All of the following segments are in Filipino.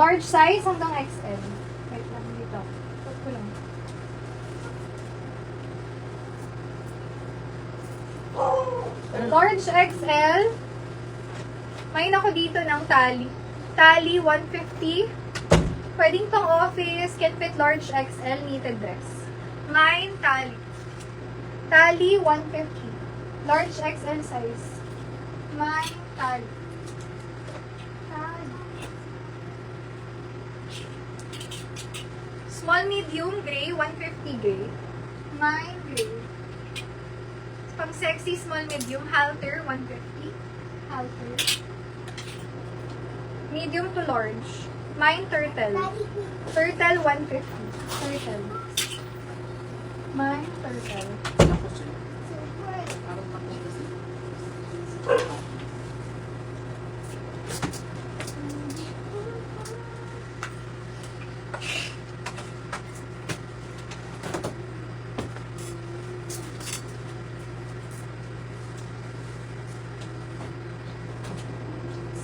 Large size hanggang XL. Wait lang dito. Put ko lang. Large XL. May ako dito ng tali. Tali 150. Pwedeng pang office. Can fit large XL knitted dress. Mine tali. Tali 150. Large XL size. Mine tali. Small medium gray 150 gray. Mine gray. Pang sexy small medium halter 150. Halter. Medium to large. Mine turtle. Turtle 150. Turtle. Mine turtle.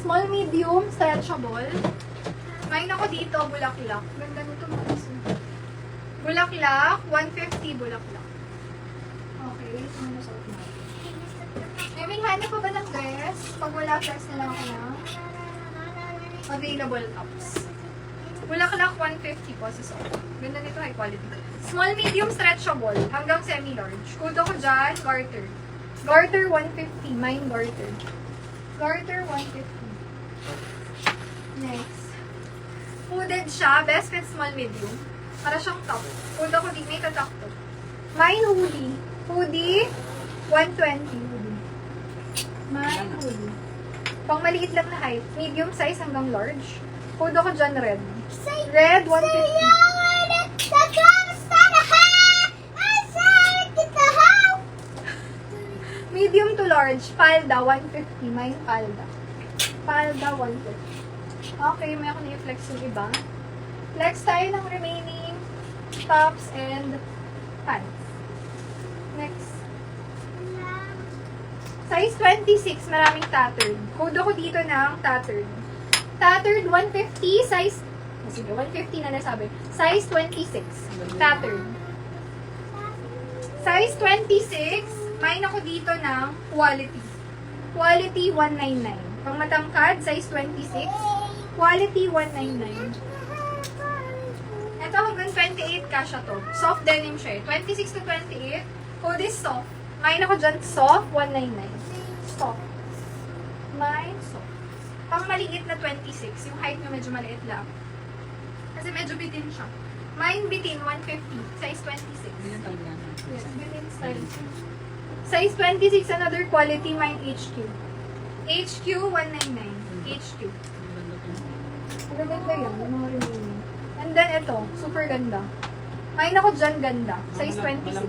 Small, medium, stretchable. May ako dito, bulaklak. Ganda nito mga gusto. Bulaklak, 150 bulaklak. Okay, ito mo sa natin. May hanap pa ba ng dress? Pag wala dress na lang ako na available tops. Bulaklak, 150 po sa soft. Ganda nito, high quality. Small, medium, stretchable. Hanggang semi-large. Kudo ko dyan, garter. Garter, 150. Mine garter. Garter, 150. Next. Hooded siya. Best fit small medium. Para siyang top. Hood ako di. May tatak to. Mine hoodie. Hoodie. 120 hoodie. Mine hoodie. Pang maliit lang na height. Medium size hanggang large. Hood ako dyan red. Red 150. Medium to large. Palda 150. Mine palda. Palda 150. Okay, may ako na-flex yung iba. Flex tayo ng remaining tops and pants. Next. Size 26, maraming tattered. Code ako dito ng tattered. Tattered 150, size, sige, 150 na nasabi. Size 26, tattered. Size 26, may ako dito ng quality. Quality 199. Pang matangkad, size 26. Quality 199. Ito hanggang 28 kasha to. Soft denim siya eh. 26 to 28. Code is soft. Mine ako dyan, soft, 199. Soft. Mine, soft. Pang maliit na 26. Yung height nyo medyo maliit lang. Kasi medyo bitin siya. Mine bitin, 150. Size 26. Yes, bitin style. Size 26, another quality, mine HQ. HQ, 199. HQ. Maganda yun, yung mga remaining. And then ito, super ganda. Mine ako dyan, ganda. Size 26.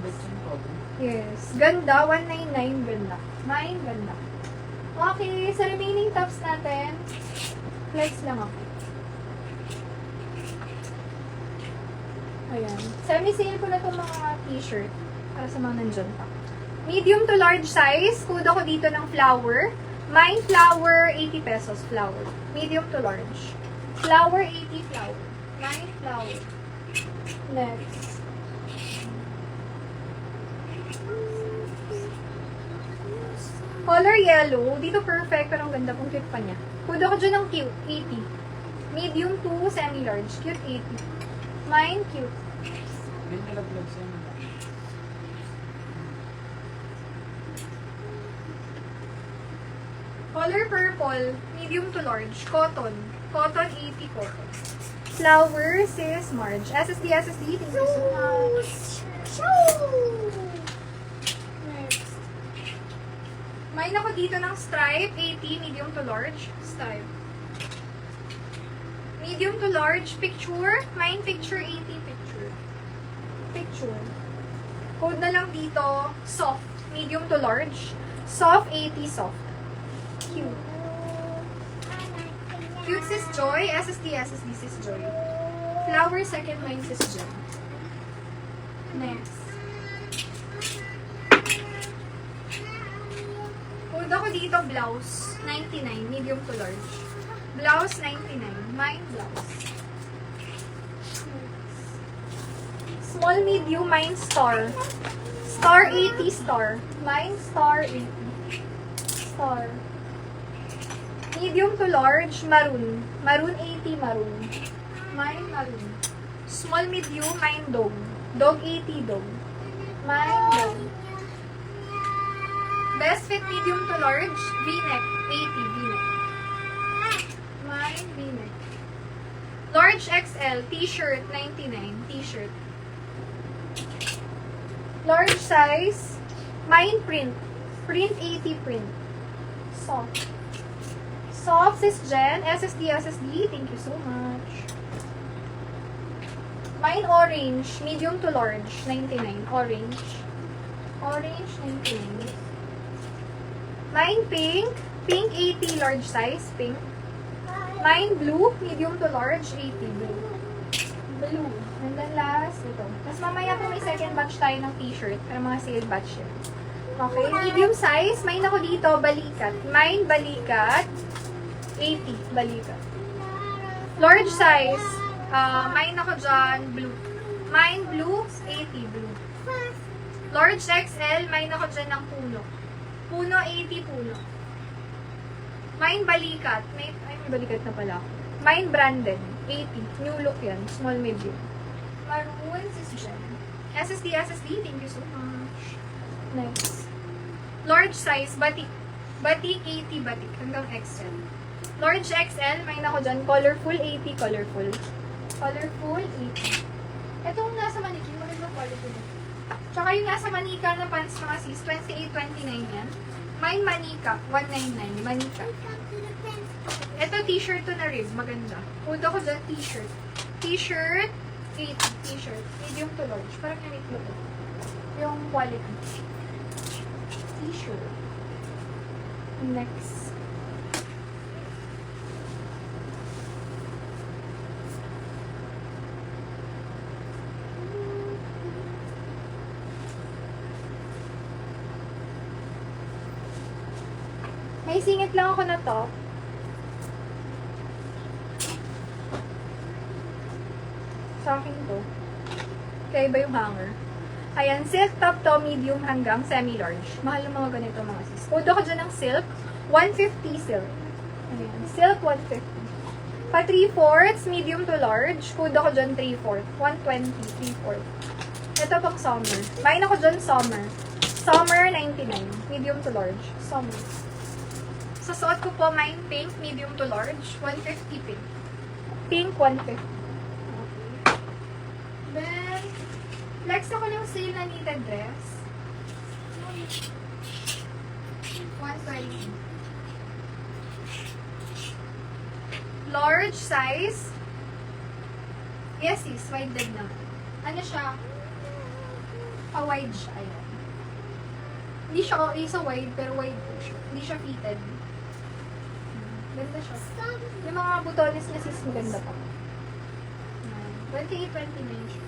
Yes. Ganda, 199, ganda. Mine, ganda. Okay, sa remaining tops natin, flex lang ako. Ayan. Semi-sale ko na itong mga t-shirt para sa mga nandyan pa. Medium to large size. Kudo ko dito ng flower. Mine flower, 80 pesos flower. Medium to large. Flower, 80 flower. Mine flower. Next. Color yellow. Dito perfect, pero ang ganda pong cute pa niya. Kudo ko dyan ng cute, 80. Medium to semi-large. Cute, 80. Mine, cute. Color purple, medium to large, cotton. Cotton, 80 cotton. Flowers is Marge. SSD, thank you so much. Next. May ako dito ng stripe, 80, medium to large, stripe. Medium to large, picture. Mine picture, 80 picture. Picture. Code na lang dito, soft. Medium to large. Soft, 80 soft. Cute. Cute sis Joy. SSD sis Joy. Flower, second line, sis Jen. Next. Food ako dito, blouse. 99, medium to large. Blouse, 99. Mine, blouse. Small, medium, mine, star. Star, 80, star. Mine, star, 80. Star. Medium to large, maroon. Maroon, 80, maroon. Mine, maroon. Small, medium, mine, dog. Dog, 80, dog. Mine, dog. Best fit, medium to large, v-neck, 80, v-neck. Mine, v-neck. Large XL, t-shirt, 99, t-shirt. Large size, mine, print. Print, 80, print. Soft. Soft, sis Jen, SSD, thank you so much. Mine, orange, medium to large, 99, orange. Orange, 99. Mine, pink, pink, 80, large size, pink. Mine, blue, medium to large, 80, blue. Blue. And then last, ito. Tapos mamaya po may second batch tayo ng t-shirt, para mga sale batch yun. Okay, medium size, mine ako dito, balikat. Mine, balikat, 80, balikat. Large size, mine ako dyan, blue. Mine, blue, 80, blue. Large XL, mine ako dyan ng puno. Puno, 80, puno. Mine, balikat. May balikat na pala ako. Mine, branded, 80. New look yan, small, medium. Maroon, sis Jen. SSD, thank you so much. Next. Large size, batik. Batik, 80, batik. Hanggang XL. Large XL, may ako dyan. Colorful, 80, colorful. Colorful, 80. Itong nasa maniki, magandang quality nito. Tsaka yung nasa manika na pants mga sis, 28-29 yan. Mine, manika, 199. Manika. Ito, t-shirt to na rib. Maganda. Huwag ako dyan, t-shirt. T-shirt, 80. T-shirt. Medium to large. Parang ganit mo to. Yung quality. T-shirt. Next. May singit lang ako na top. Sa akin to. Kaya iba yung hanger. Ayan, silk top to, medium hanggang semi-large. Mahal yung mga ganito mga sis. Udo ko dyan ng silk. 150 silk. Ayan, silk 150. Pa 3/4, medium to large. Udo ko dyan 3/4. 120, 3/4. Ito pang summer. Mine ako dyan summer. Summer 99. Medium to large. Summer. Sa suot ko po, mine pink, medium to large. 150 pink. Pink, 150. Okay. Then, flex ako ng sale na knitted dress. 120. Large size. Yes, sis. Wide leg na. Ano siya? Pa-wide siya. Ayan. Hindi siya isa wide, pero wide po siya. Hindi siya fitted. Ganda siya. Yung mga butones niya sis, maganda pa. 28-29 siya.